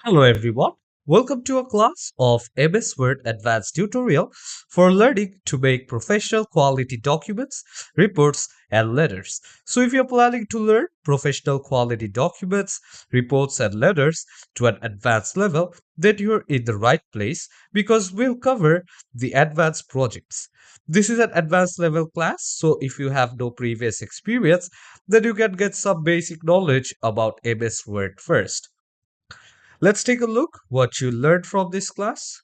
Hello everyone. Welcome to a class of MS Word Advanced Tutorial for learning to make professional quality documents, reports and letters. So if you're planning to learn professional quality documents, reports and letters to an advanced level, then you're in the right place because we'll cover the advanced projects. This is an advanced level class, so if you have no previous experience, then you can get some basic knowledge about MS Word first. Let's take a look what you learned from this class.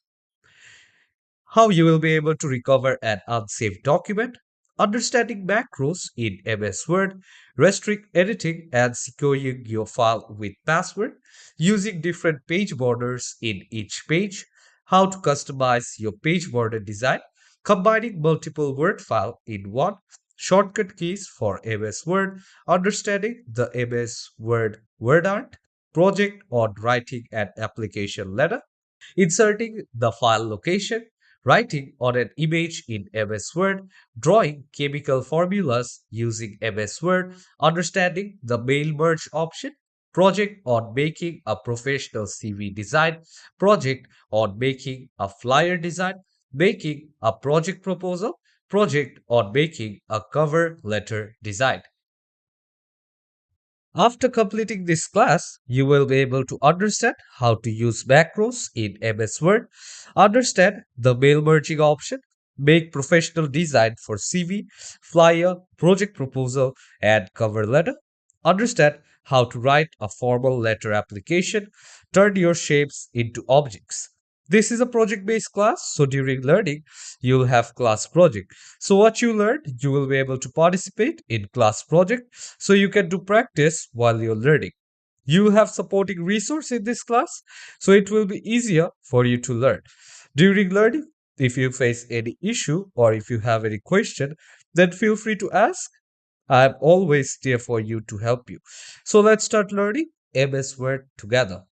How you will be able to recover an unsafe document, understanding macros in MS Word, restrict editing and securing your file with password, using different page borders in each page, how to customize your page border design, combining multiple Word file in one, shortcut keys for MS Word, understanding the MS Word word art, project on writing an application letter, inserting the file location, writing on an image in MS Word, drawing chemical formulas using MS Word, understanding the mail merge option, project on making a professional CV design, project on making a flyer design, making a project proposal, project on making a cover letter design. After completing this class, you will be able to understand how to use macros in MS Word, understand the mail merging option, make professional design for CV, flyer, project proposal, and cover letter, understand how to write a formal letter application, turn your shapes into objects. This is a project based class, so during learning, you'll have class project. So, what you learned, you will be able to participate in class project so you can do practice while you're learning. You will have supporting resource in this class, so it will be easier for you to learn. During learning, if you face any issue or if you have any question, then feel free to ask. I'm always there for you to help you. So let's start learning MS Word together.